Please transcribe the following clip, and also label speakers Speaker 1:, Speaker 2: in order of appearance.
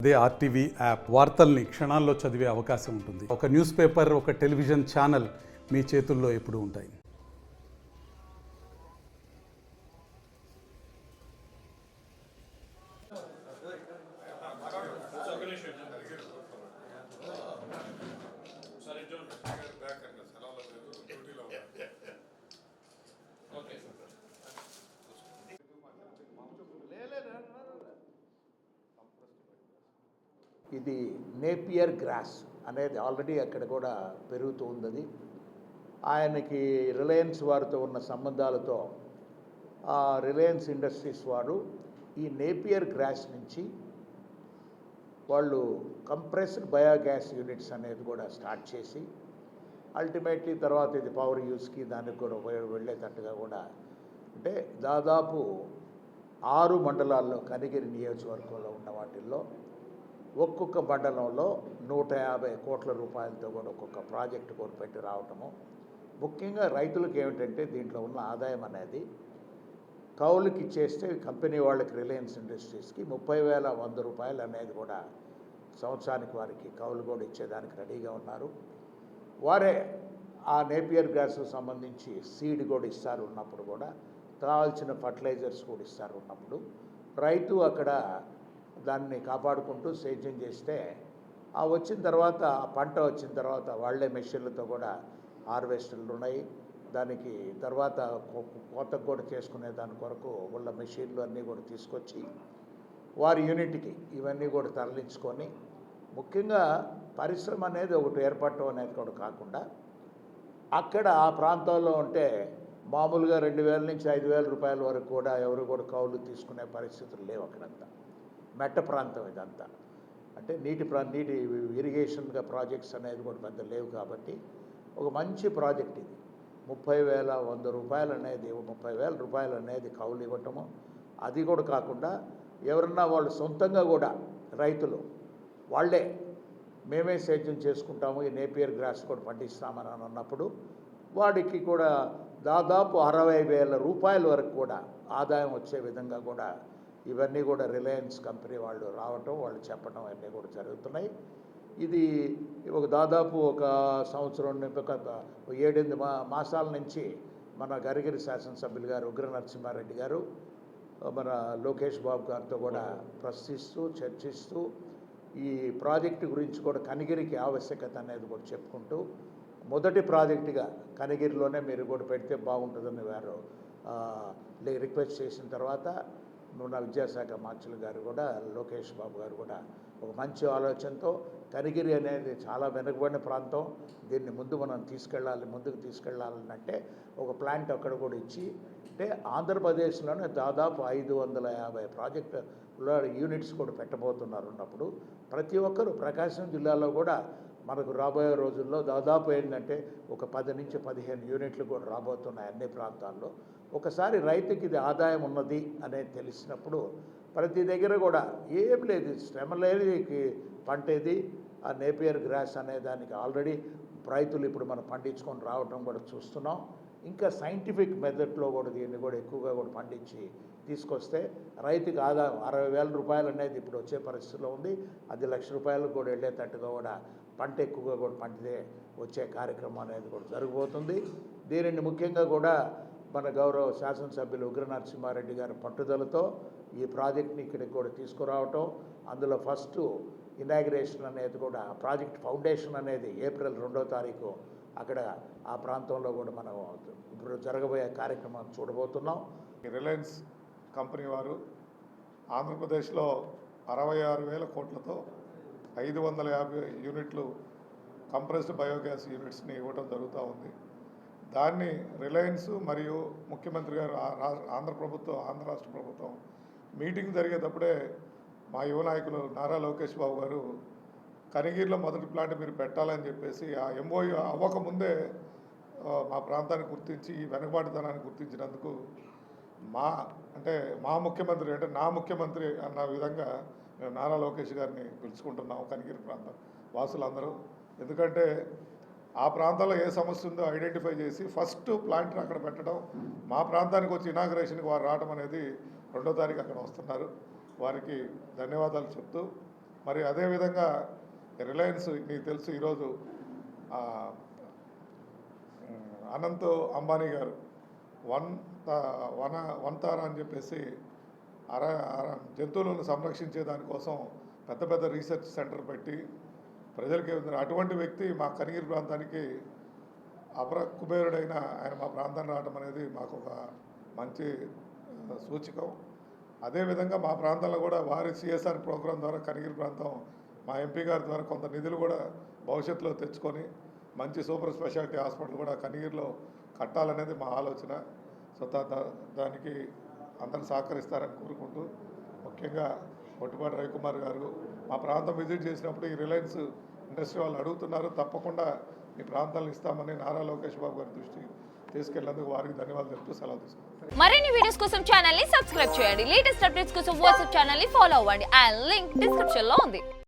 Speaker 1: అదే RTV app వార్తల్ని క్షణాల్లో చదివే అవకాశం ఉంటుంది. ఒక న్యూస్ పేపర్, ఒక టెలివిజన్ ఛానల్ మీ చేతుల్లో ఎప్పుడూ ఉంటాయి.
Speaker 2: ఇది నేపియర్ గ్రాస్ అనేది ఆల్రెడీ అక్కడ కూడా పెరుగుతూ ఉంది. ఆయనకి రిలయన్స్ వారితో ఉన్న సంబంధాలతో రిలయన్స్ ఇండస్ట్రీస్ వారు ఈ నేపియర్ గ్రాస్ నుంచి వాళ్ళు కంప్రెస్డ్ బయోగ్యాస్ యూనిట్స్ అనేది కూడా స్టార్ట్ చేసి అల్టిమేట్లీ తర్వాత ఇది పవర్ యూస్కి దానికి కూడా వెళ్ళేటట్టుగా కూడా అంటే దాదాపు 6 మండలాల్లో కనిగిరి నియోజకవర్గంలో ఉన్న వాటిల్లో ఒక్కొక్క మండలంలో 150 కోట్ల రూపాయలతో కూడా ఒక్కొక్క ప్రాజెక్టు కూడా పెట్టి రావటము. ముఖ్యంగా రైతులకు ఏమిటంటే దీంట్లో ఉన్న ఆదాయం అనేది కౌలుకి ఇచ్చేస్తే కంపెనీ వాళ్ళకి రిలయన్స్ ఇండస్ట్రీస్కి 30,100 రూపాయలు అనేది కూడా సంవత్సరానికి వారికి కౌలు కూడా ఇచ్చేదానికి రెడీగా ఉన్నారు. వారే ఆ నేపియర్ గ్రాస్కు సంబంధించి సీడ్ కూడా ఇస్తారు ఉన్నప్పుడు కూడా కావాల్సిన ఫర్టిలైజర్స్ కూడా ఇస్తారు ఉన్నప్పుడు రైతు అక్కడ దాన్ని కాపాడుకుంటూ సేద్యం చేస్తే ఆ వచ్చిన తర్వాత ఆ పంట వచ్చిన తర్వాత వాళ్ళే మెషిన్లతో కూడా హార్వెస్టర్లు ఉన్నాయి. దానికి తర్వాత కోతకు కూడా చేసుకునే దాని కొరకు వాళ్ళ మెషిన్లు అన్నీ కూడా తీసుకొచ్చి వారి యూనిట్కి ఇవన్నీ కూడా తరలించుకొని ముఖ్యంగా పరిశ్రమ అనేది ఒకటి ఏర్పడటం అనేది కూడా కాకుండా అక్కడ ఆ ప్రాంతాల్లో ఉంటే మామూలుగా 2,000 నుంచి 5,000 రూపాయల వరకు కూడా ఎవరు కూడా కౌలు తీసుకునే పరిస్థితులు లేవు. అక్కడంతా మెట్ట ప్రాంతం ఇదంతా అంటే నీటి ఇరిగేషన్గా ప్రాజెక్ట్స్ అనేది కూడా పెద్ద లేవు. కాబట్టి ఒక మంచి ప్రాజెక్ట్ ఇది. 30,100 రూపాయలు అనేది 30,000 రూపాయలు అనేది కౌలు ఇవ్వటము. అది కూడా కాకుండా ఎవరన్నా వాళ్ళు సొంతంగా కూడా రైతులు వాళ్ళే మేమే సేద్యం చేసుకుంటాము, ఈ నేపియర్ గ్రాస్ కూడా పండిస్తామని అన్నప్పుడు వాడికి కూడా దాదాపు 60,000 రూపాయల వరకు కూడా ఆదాయం వచ్చే విధంగా కూడా ఇవన్నీ కూడా రిలయన్స్ కంపెనీ వాళ్ళు రావటం, వాళ్ళు చెప్పడం అన్నీ కూడా జరుగుతున్నాయి. ఇది ఒక దాదాపు ఒక సంవత్సరం ఒక 7-8 మాసాల నుంచి మన గరిగిరి శాసనసభ్యులు గారు ఉగ్ర నరసింహారెడ్డి గారు మన లోకేష్ బాబు గారితో కూడా ప్రశ్నిస్తూ చర్చిస్తూ ఈ ప్రాజెక్టు గురించి కూడా కనిగిరికి ఆవశ్యకత అనేది కూడా చెప్పుకుంటూ మొదటి ప్రాజెక్టుగా కనిగిరిలోనే మీరు కూడా పెడితే బాగుంటుందని వారు రిక్వెస్ట్ చేసిన తర్వాత మన విద్యాశాఖ మంత్రులు గారు కూడా లోకేష్ బాబు గారు కూడా ఒక మంచి ఆలోచనతో కనిగిరి అనేది చాలా వెనుకబడిన ప్రాంతం, దీన్ని ముందుకు తీసుకెళ్ళాలని అంటే ఒక ప్లాంట్ అక్కడ కూడా ఇచ్చి అంటే ఆంధ్రప్రదేశ్లోనే దాదాపు 550 ప్రాజెక్టు యూనిట్స్ కూడా పెట్టబోతున్నారు. ఉన్నప్పుడు ప్రతి ఒక్కరు ప్రకాశం జిల్లాలో కూడా మనకు రాబోయే రోజుల్లో దాదాపు ఏంటంటే ఒక 10 నుంచి 15 యూనిట్లు కూడా రాబోతున్నాయి అన్ని ప్రాంతాల్లో. ఒకసారి రైతుకి ఇది ఆదాయం ఉన్నది అనేది తెలిసినప్పుడు ప్రతి దగ్గర కూడా ఏం లేదు, శ్రమ లేని పంట ఇది. ఆ నేపియర్ గ్రాస్ అనే దానికి ఆల్రెడీ రైతులు ఇప్పుడు మనం పండించుకొని రావడం కూడా చూస్తున్నాం. ఇంకా సైంటిఫిక్ మెథడ్లో కూడా దీన్ని కూడా ఎక్కువగా కూడా పండించి తీసుకొస్తే రైతుకి ఆదాయం 60,000 రూపాయలు అనేది ఇప్పుడు వచ్చే పరిస్థితిలో ఉంది. అది 1,00,000 రూపాయలకు కూడా వెళ్ళేటట్టుగా కూడా పంట ఎక్కువగా కూడా పండితే వచ్చే కార్యక్రమం అనేది కూడా జరగబోతుంది. దీనిని ముఖ్యంగా కూడా మన గౌరవ శాసనసభ్యులు ఉగ్ర నరసింహారెడ్డి గారి పట్టుదలతో ఈ ప్రాజెక్ట్ని ఇక్కడికి కూడా తీసుకురావటం, అందులో ఫస్ట్ ఇనాగ్రేషన్ అనేది కూడా ప్రాజెక్ట్ ఫౌండేషన్ అనేది ఏప్రిల్ 2వ తారీఖు అక్కడ ఆ ప్రాంతంలో కూడా మనం ఇప్పుడు జరగబోయే కార్యక్రమం చూడబోతున్నాం.
Speaker 3: రిలయన్స్ కంపెనీ వారు ఆంధ్రప్రదేశ్లో 66,000 కోట్లతో 550 యూనిట్లు కంప్రెస్డ్ బయోగ్యాస్ యూనిట్స్ని ఇవ్వడం జరుగుతూ ఉంది. దాన్ని రిలయన్స్ మరియు ముఖ్యమంత్రి గారు ఆంధ్ర రాష్ట్ర ప్రభుత్వం మీటింగ్ జరిగేటప్పుడే మా యువ నాయకులు నారా లోకేష్ బాబు గారు కనిగిరిలో మొదటి ప్లాంట్ మీరు పెట్టాలని చెప్పేసి ఆ ఎంఓయూ అవ్వకముందే మా ప్రాంతాన్ని గుర్తించి ఈ వెనుకబాటుతనాన్ని గుర్తించినందుకు మా ముఖ్యమంత్రి అంటే నా ముఖ్యమంత్రి అన్న విధంగా మేము నారా లోకేష్ గారిని పిలుచుకుంటున్నాము కనిగిరి ప్రాంతం వాసులందరూ. ఎందుకంటే ఆ ప్రాంతంలో ఏ సమస్య ఉందో ఐడెంటిఫై చేసి ఫస్ట్ ప్లాంట్ అక్కడ పెట్టడం, మా ప్రాంతానికి వచ్చి ఇనాగ్రేషన్కి వారు రావడం అనేది 2వ తారీఖు అక్కడ వస్తున్నారు. వారికి ధన్యవాదాలు చెప్తూ మరి అదేవిధంగా రిలయన్స్ మీకు తెలుసు ఈరోజు అనంత్ అంబానీ గారు వన్ తార అని చెప్పేసి జంతువులను సంరక్షించే దానికోసం పెద్ద పెద్ద రీసెర్చ్ సెంటర్ పెట్టి ప్రజలకి అటువంటి వ్యక్తి మా కనిగిరి ప్రాంతానికి కుబేరుడైన ఆయన మా ప్రాంతాన్ని రావడం అనేది మాకు ఒక మంచి సూచకం. అదేవిధంగా మా ప్రాంతంలో కూడా వారి సిఎస్ఆర్ ప్రోగ్రాం ద్వారా కనిగిరి ప్రాంతం మా ఎంపీ గారి ద్వారా కొంత నిధులు కూడా భవిష్యత్తులో తెచ్చుకొని మంచి సూపర్ స్పెషాలిటీ హాస్పిటల్ కూడా కనిగిరిలో కట్టాలనేది మా ఆలోచన. సో దానికి అందరూ సహకరిస్తారని కోరుకుంటూ, ముఖ్యంగా పొట్టిపాటి రవికుమార్ గారు మా ప్రాంతం విజిట్ చేసినప్పుడు ఈ రిలయన్స్ ఇండస్ట్రీ వాళ్ళు అడుగుతున్నారు, తప్పకుండా ఈ ప్రాంతాలను ఇస్తామని నారా లోకేష్ బాబు గారి దృష్టి తీసుకెళ్లేందుకు వారికి ధన్యవాదాలు చెప్తూ సెలవు తీసుకుంటాం.
Speaker 4: మరిన్ని వీడియోస్ కోసం ఛానల్ ని సబ్స్క్రైబ్ చేయండి. లేటెస్ట్ అప్డేట్స్ కోసం వాట్సాప్ ఛానల్ ని ఫాలో అవ్వండి. ఆ లింక్ డిస్క్రిప్షన్ లో ఉంది.